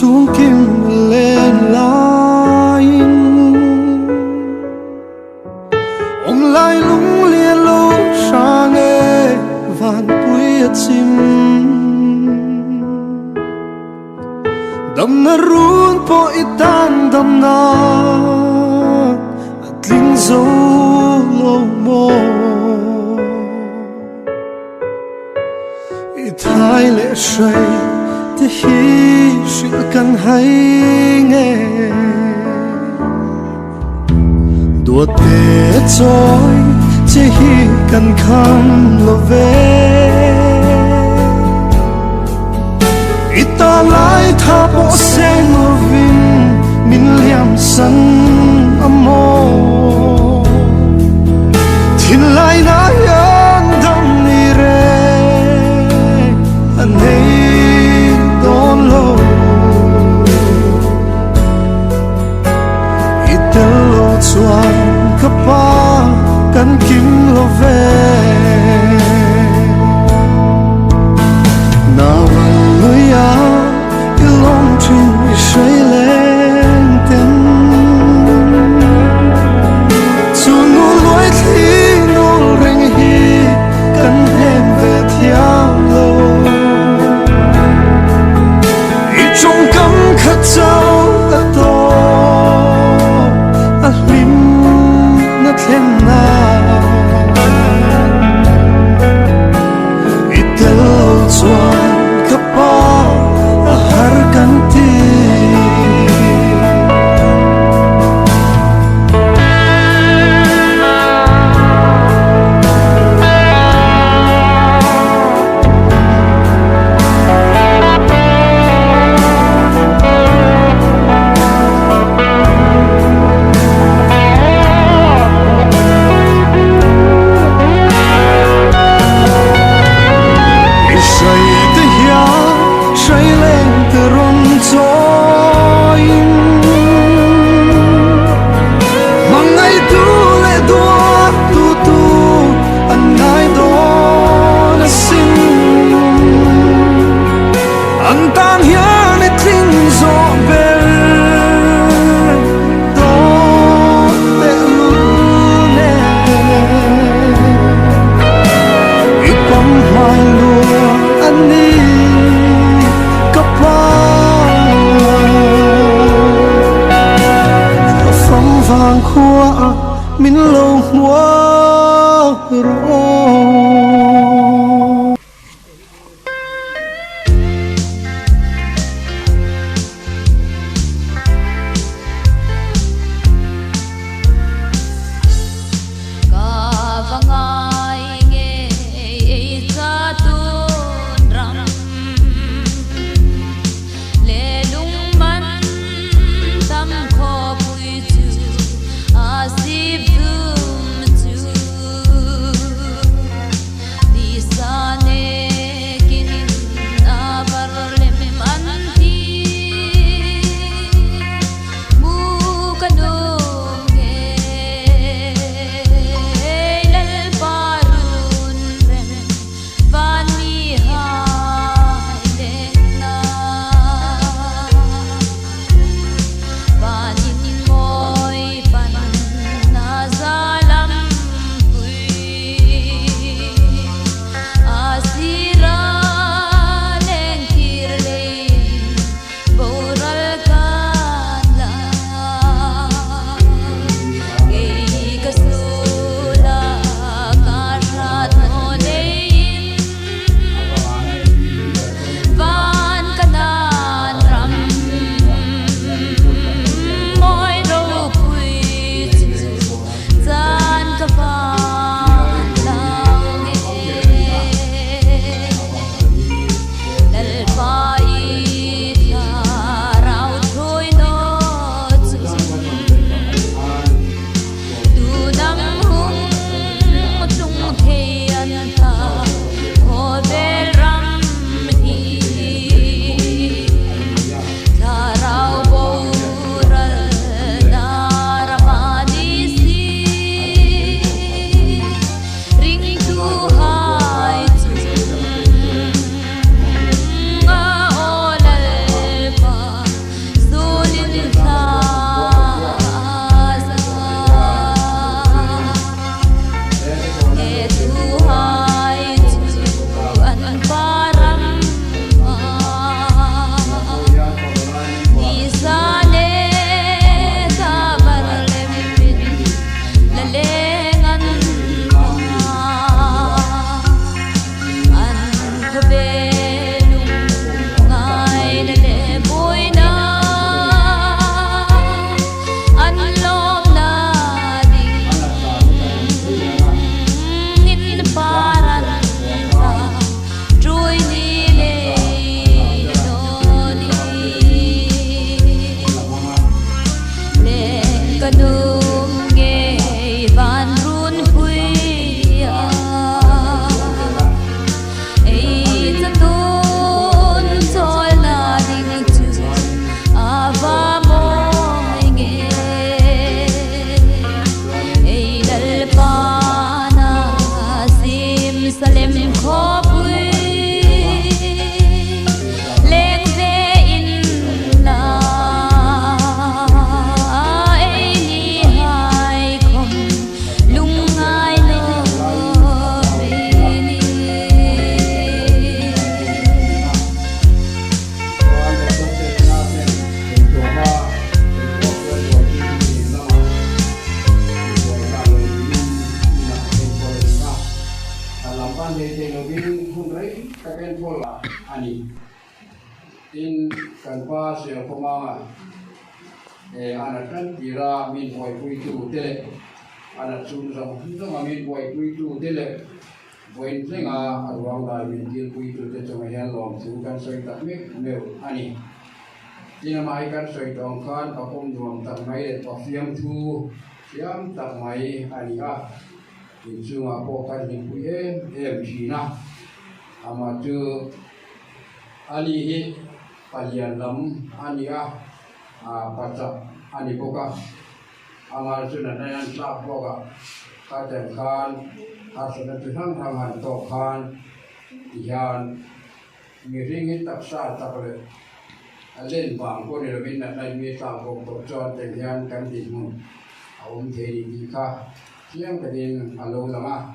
xuống kim lên lain ông lai lúng lia lô sang nghe van bụi chim đầm na run po itan đầm na atling dấu lâu mô thái lệ say te hi sil kan hay nghe đua te choi che hi kan kham lo ve ita lai tha po sen lo vin min liam san amo thin lai na yan dam ni re anei don lo itelo chuan kapa kan kim lo ve na van luya ilong thin shay len ten chu nu loi thi no reng hi kan hem ve thiang lo trong cấm khát trao đã to a lim na thêm na itel chuan kapa a har kan ti kan pa Sroke Vanga anak kan tira min boy puitu tele anak sun sama min boy puitu tele boy tlenga arwang da min til puitu te chong hian lom chu kan soi tak mek meu ani tina mai kan soi tong khan ka pom duam tak mai le pa fiam thu fiam tak mai ani a in chunga po kan hin pui em thina ama chu ani hi palian lam ani a pacha ani poka amal sunan nan sa poka ka ten khan asana tuhan hangan to khan yan miring tak sa takle alen bang ko ni rabin na mi sa ko to chon ten yan kan din mu awum thei ni kha siang kadin alo lama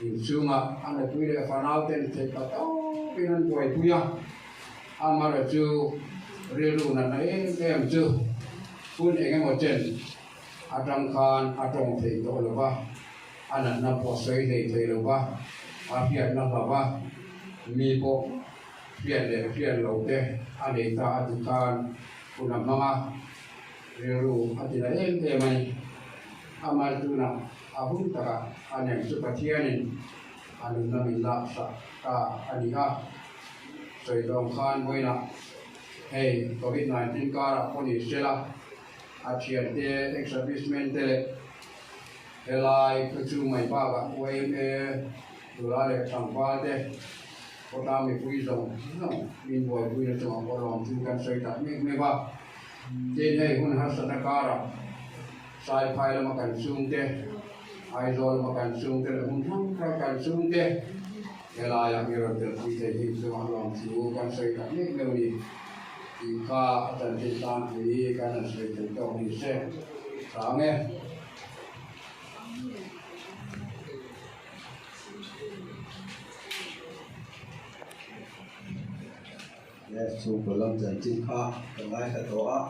in suma ana tuile fanau ten te ka to pinan koi puya amara chu relu na em chu pun engem ochen atang khan atong thei to lo ba anak na po soi thei lo ba afiat na ba mi po fiat lo te ane ta atukan kuna mama relu atina em mai amal tuna abun ta anem su patianin anu na min la sa ka aniha soi dong khan boina hey COVID-19 kara poni sela htiatreng exhibition tele helai chu mai pa ga OMA thlahleh tangpa te kota mi pui zong no min boy pui na chong ko lom chu kan soi ta me ba ten hey hun har sa kara sai phai la makan sung te aizol makan sung te hun thang ka kan sung te helai yang iro te pui te hi chu lom chu kan soi ta me ni ka tan tin tan ni kan soi te to ni se sange su kolam jan tin kha ngai ka to a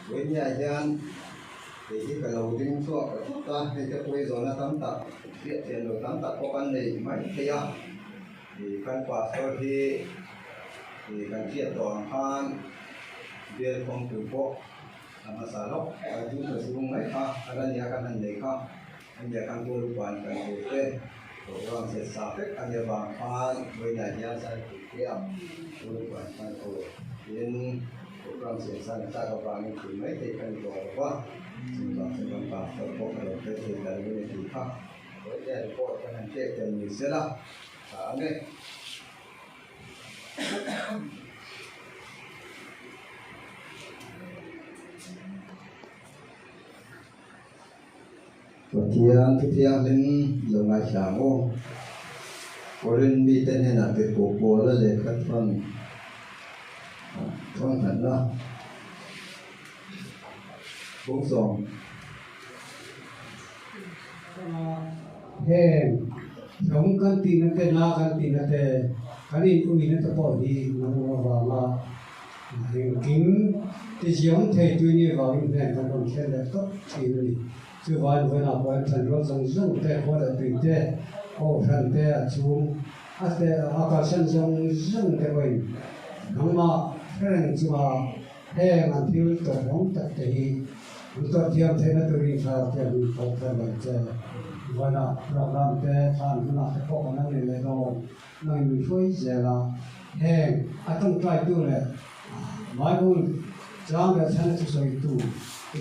với nhà gian thì cái lầu dinh so ta thì cái quê rồi là tam tạc hiện tiền rồi tam tạc có căn này mấy thế à thì căn quả sau thì căn chuyện toàn khan viên không từ bộ mà xả lốc chúng tôi dùng mấy kha anh nhà căn này kha anh nhà căn tôi quản căn tôi tên rồi còn sẽ xả hết anh nhà vàng khan với nhà gian sai thì kia tôi quản căn tôi nên program sensasi cara bangun tunai tekan bawa sebab sebab sebab kalau kita dari ini kita boleh report dengan cek dan misalnya ini Tutian len longai sango Koren bi tenen nak berkumpul le katfan Con thật đó Bố sòng Hèn Giống căn tin nó tên la căn tin nó tên Cái này cũng bị nó tập bỏ đi Nó vào mà Hình kính Thì giống thầy tuy nhiên vào những nền Nó còn khen là tốt Thì nó đi Chứ vào với nào Với thần rốt dòng dòng Thế có là tùy thế Ô thần thế à chung À thế à cả sân dòng dòng thế vậy Nó mà Htiatreng cuma ngan thiếu tổ đóng tập thể tổ tiêm thế là tôi đi vào tiêm học theo bài chơi và là program thế tham là cái bộ năng này rồi năng mình phơi giờ là hẹn trong trai tu này mai cũng trang cái thân cho soi tu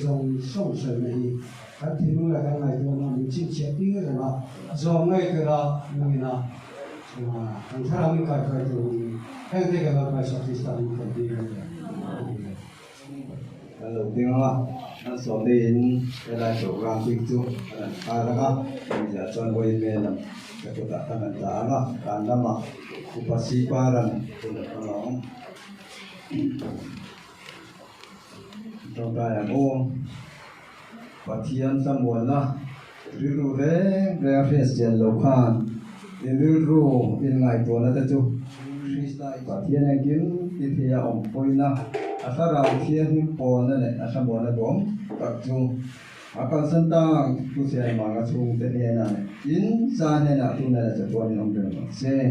trong sống sự này cái thì nó là cái này tôi là mình chịu chết đi rồi mà do ngay từ là mình là thằng thằng mình cái tu hẹn thế cái là cái sự tích sản phẩm đi đầu tiên là nó sống đến cái đại program picture là bây giờ chọn quay về làm cái công tác thành giá làการนำอุปสีปารันคุณน้องตรงกลางโอ้ปัจจัยสมบูรณ์นะรู้เรื่องเรื่องเฟสเจนโลกานรู้เป็นไงตัวนั้นจะจุปัจจัยนั้นกินที่ที่จะอมปอยนะอาสาเราเที่ยงปอนนั่นแหละอาสาบอลนะผมตักจุอาการสันตางผู้เสียมากระชุ่มเต็มเนียนั่นอินซาเนี่ยนะทุนนั่นจะตัวนี้องค์เดียวเสีย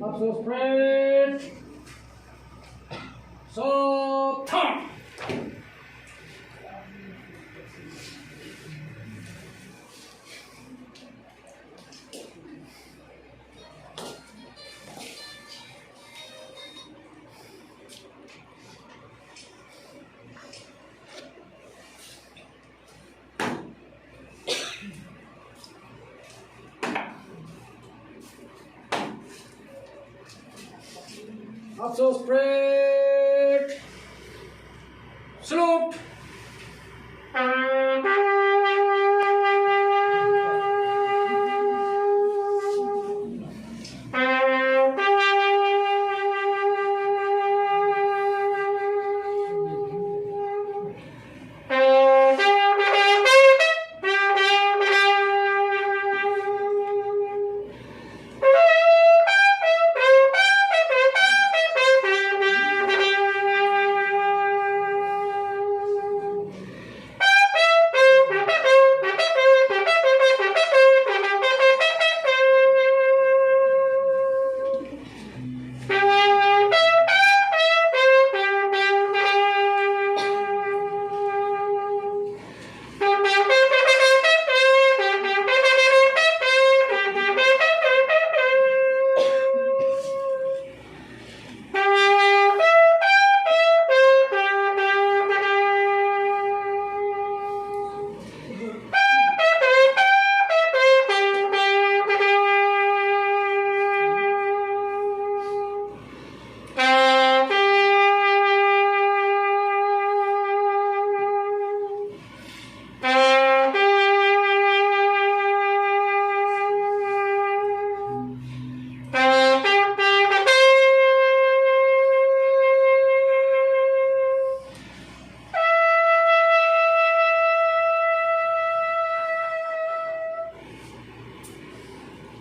Up so spread. So top. Up so spread. Slope.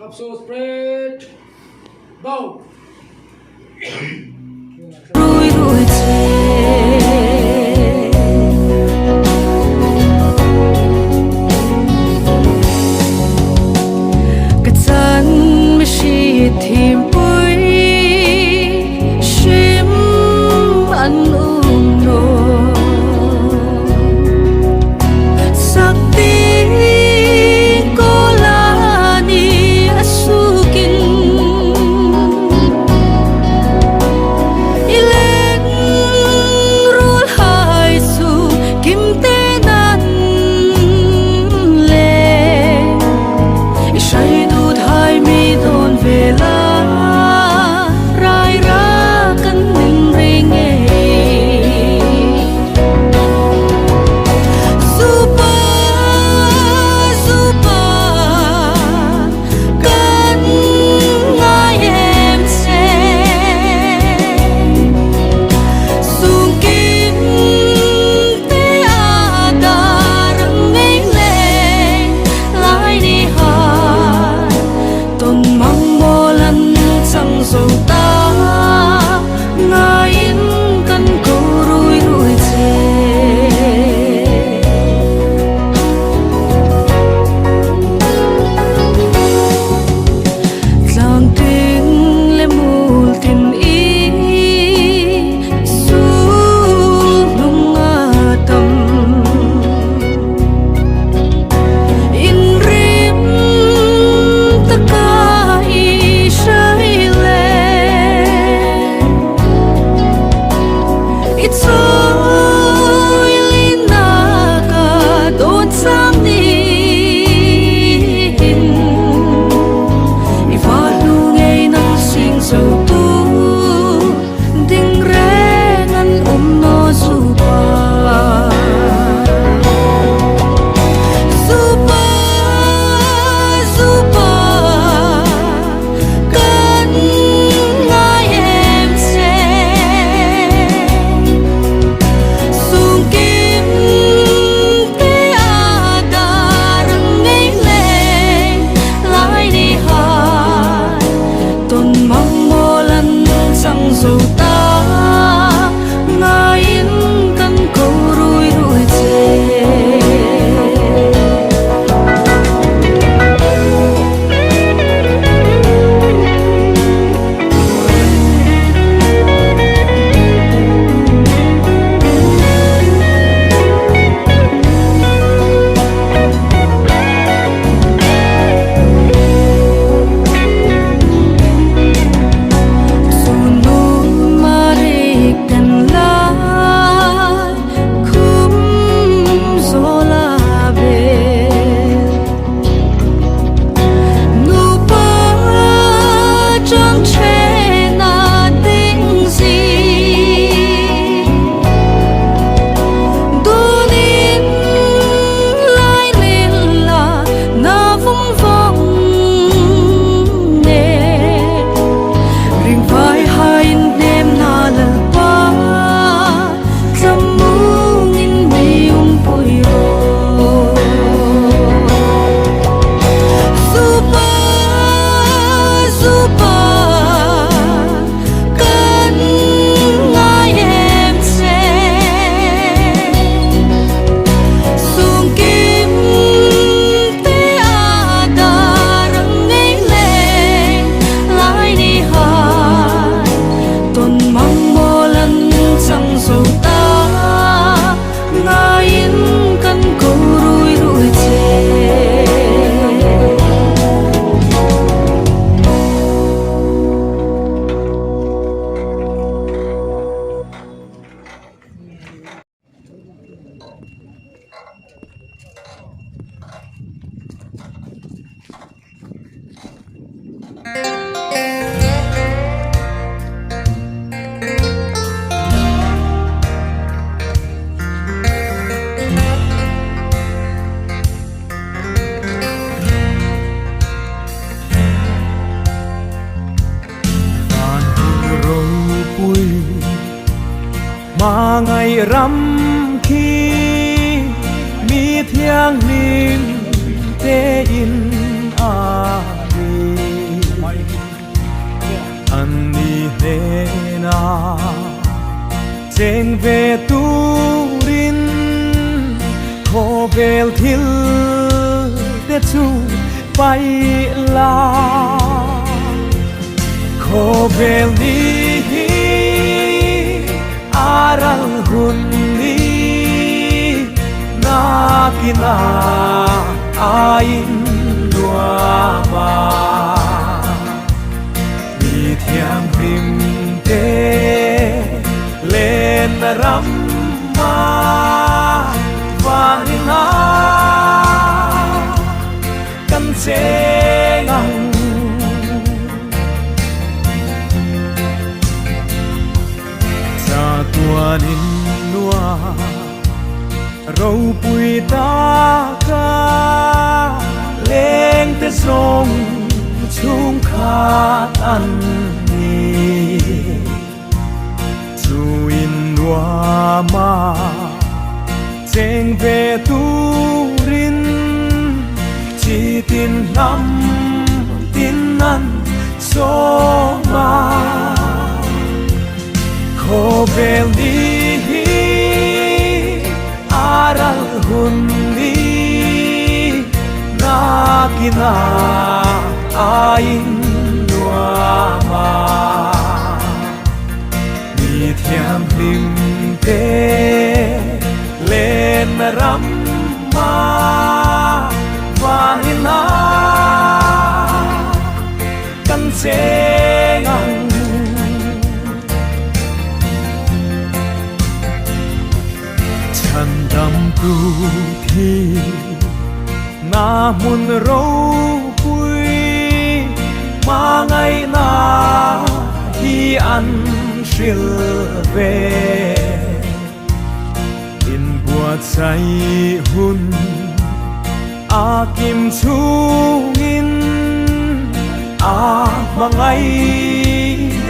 Up so spread. Bow. sầu ta ngaih kan câu rui rui che giang tiếng le mul tin ý su lung tâm in rim taka i shai le it's all in ka don sang ni if I lu ngay nang sing so tu ding re ngan no su pa Supa, supa, kan ngai em se, sung kim te adar ngay lên, lại đi hai, tôn mong mô lần sang dâu ta, ngai kan câu rui rui che. Sunung marik dan lai kum zolabe nupa trong chein na ding si dunin lai lila na vung vong ne ring vai hai đêm na lờ pa zamung in mi pui ro supa supa kan ngai em se sung kim te adar ngay lên lại đi hai tôn mong mô lần sang dâu ta ngaih kan câu rui rui che rồi bụi mà ngày rằm khi mi thiang lim te in a đi anh đi thế na trên về tu rin khô bel thil te chu bay la khô bel đi aral hun ni na kina ain lua ma mi thiam rim te lên ram ma vang na kan se ngang tuanin nua râu bụi taka lên te song chung khát ăn ni chu in nua ma cheng về tu rin chỉ tin năm tin ăn Pu.Selmanga Khobel ni aral hunni nakina ain nuama mi thiam lim te lên ram ma vanina kan sengang dam tu thi na mun ro pui ma ngai na hi an shil ve in buat sai hun a kim chungin a mangai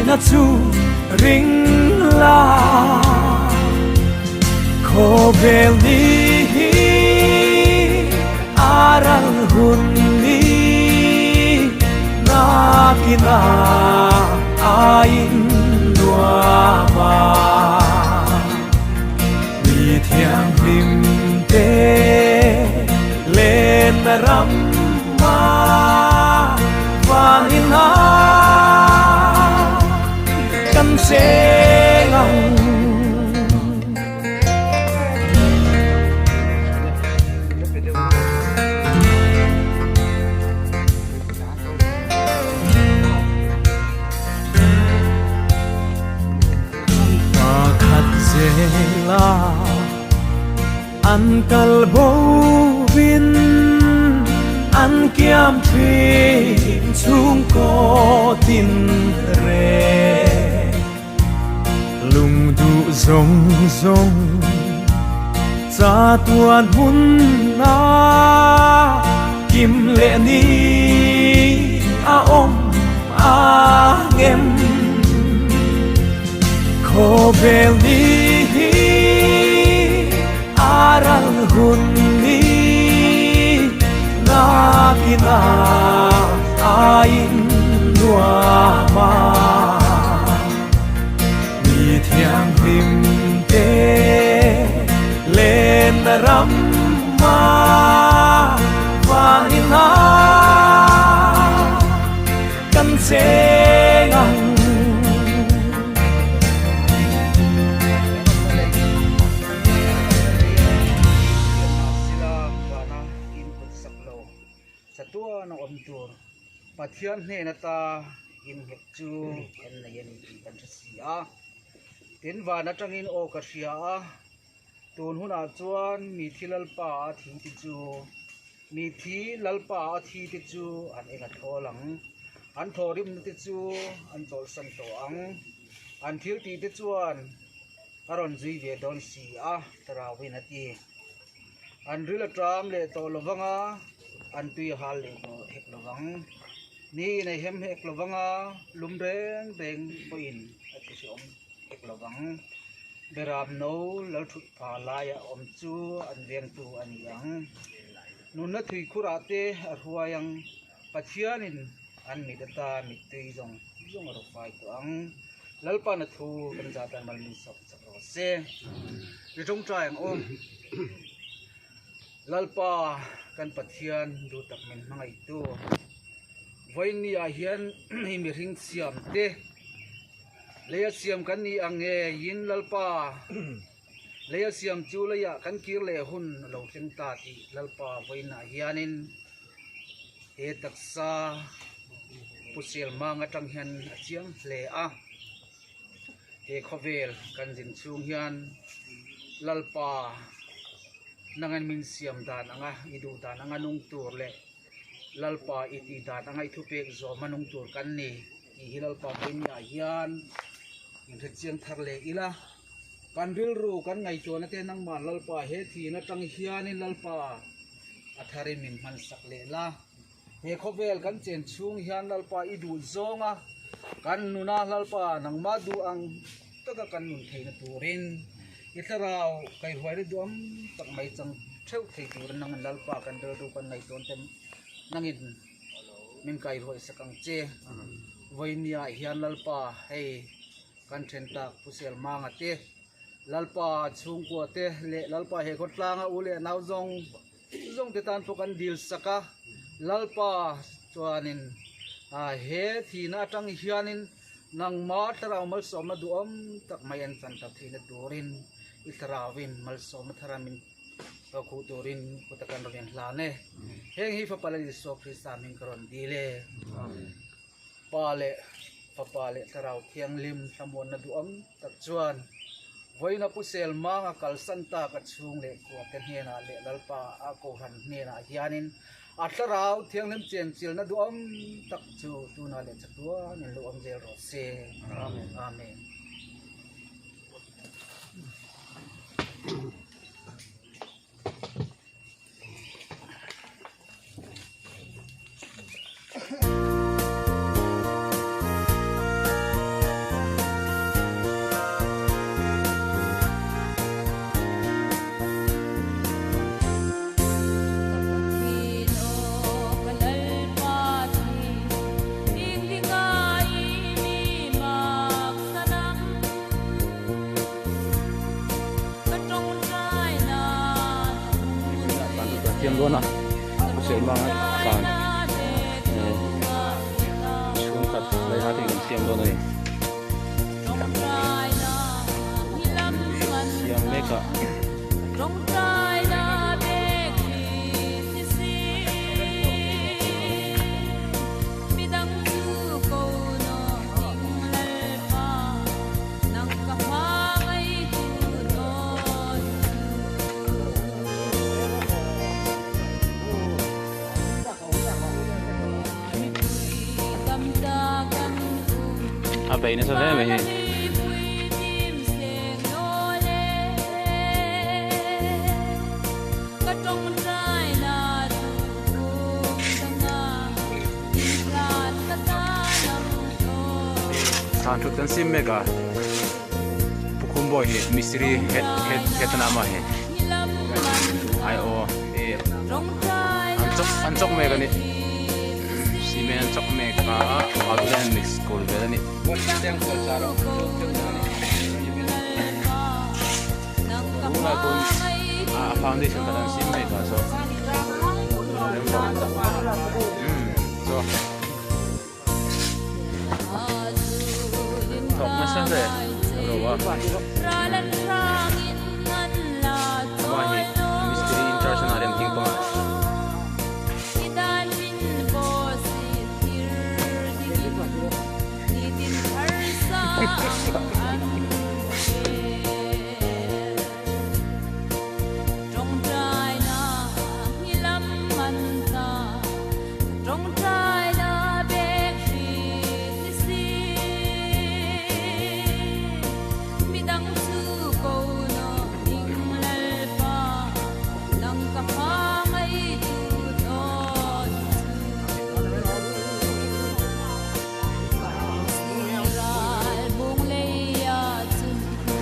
na chu ring la Khobel ni aral hunni nakina ain nuama mi thiang lim te lên ram ma vanina kan sengang la an kalbo vin an kiam thi chung ko tin re lung du zong zong cha tuan hun na kim lệ ni a om a ngem Khobel ni aral hunni nakina ain nuama mi thiang lim te lên ram ma vanina kan sengang tua na om tur pathian ne na ta in hek chu en na yen ki kan sia tin wa na tangin o ka sia tun huna chuan mi thilal pa thi ti chu mi thi lalpa thi ti chu an enga tholang an thorim ti chu an tol san to ang an thil ti ti chuan aron zui ve don sia tarawin ati an rila tram le to lovanga an tui hal le no hek lovang ni nei hem hek lovanga lumreng reng poin ati som hek lovang beram no lal thut pha la ya om chu an veng tu an yang nun na thui khurate a huayang pathianin an mi data mi tui jong ro fai to ang lalpa na thu kan ja tan mal min sok ro se ri jong trai om lalpa kan pathian du tak min mangai tu voin ni a hian hi mi ring siam te leya siam kan ni ange yin lalpa leya siam chu leya kan kir le hun lo tling ta ti lalpa voin a hianin he taksa Pu.Selmanga tang hian a chiang hlea he khovel kan jin chung hian lalpa nangan min siam dan anga idu dan anga nung tur le lalpa iti dan anga ithupek zo manung tur kan ni i hilalpa punya hian in chiang thar le ila kan ril ru kan ngai chona te nang ma lalpa he thi na tang hian in lalpa athari min man sak le la he khovel kan chen chung hian lalpa idu zonga kan nuna lalpa nang ma du ang taka kan nun theina turin itarau kai huai dom tak mai chang theu thei tur nang lalpa kan do kan ngai ton tem nangin min kai huai sakang che voinia hian lalpa hei kan then tak Pu.Selmanga te lalpa chung ko te le lalpa he ko tlanga ule nau zong te tan pokan dil saka lalpa chuanin he thina atang hianin nang ma tarau mal som na duam tak mayan san tak thina turin itrawin mal som tharamin ka khu turin kutakan ron hlane heng hi fa palali so krista min karon dile pale papale tarau thiang lim thamon na duam tak chuan voina Pu.Selmanga kalsanta ka chung le ko kan hena le lalpa a ko han hena hianin atlarau thiang lim chen chil na duam tak chu tuna le chatua ni lo am zel ro se amen amen tiêm luôn à Pu.Selmanga sàn xuống cắt lấy hai thì tiêm luôn này tiêm mấy cả apa ini saja meh santuk dan sim mega bukum boy misteri het nama he ayo ancok mega ni simen ancok mega Havilder mix school bela ni Una con foundation ka sim mega so Top macam tu, berapa? Wahid, misteri international yang tinggal.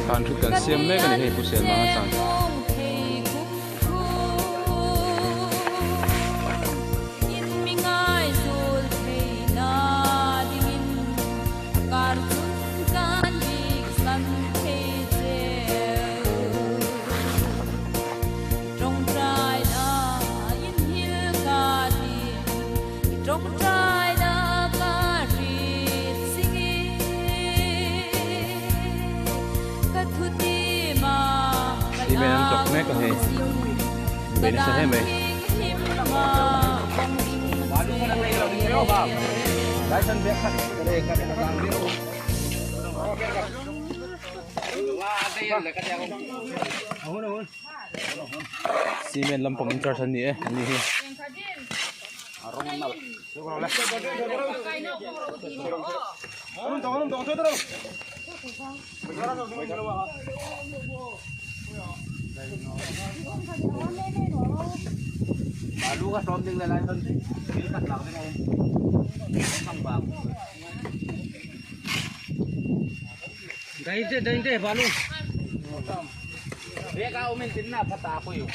Kantuk dan siam mega ni Pu.Selmanga san. Iben ancok mega he. Beni sahe me. Simen lampang intersan ni ni he. Balu ka something lalai ton kat lang ni ang bang dai balu dia ka umin tin na pata ako yo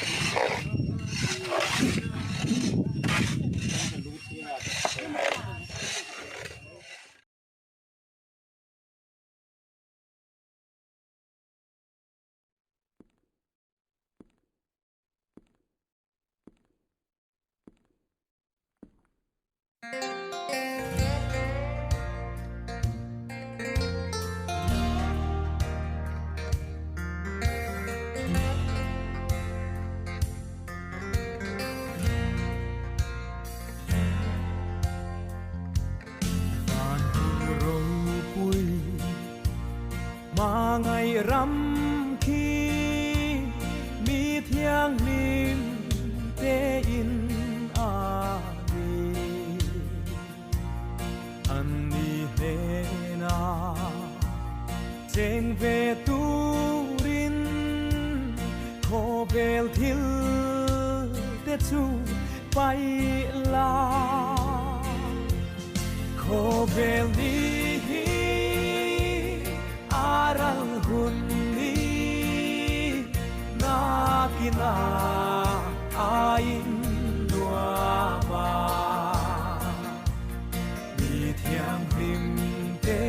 ngày rắm khi mi thiang lim te in a mi an ni he na trên về tu rin khô bel thil te chu bay la khô bel ni aral hun ni na kina ain dua ma mi thiang lim te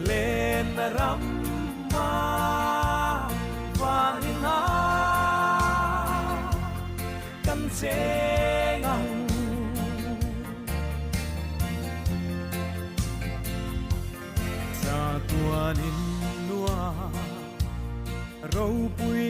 lên ram ma vang na kan se ngang sa tua nin lua râu bụi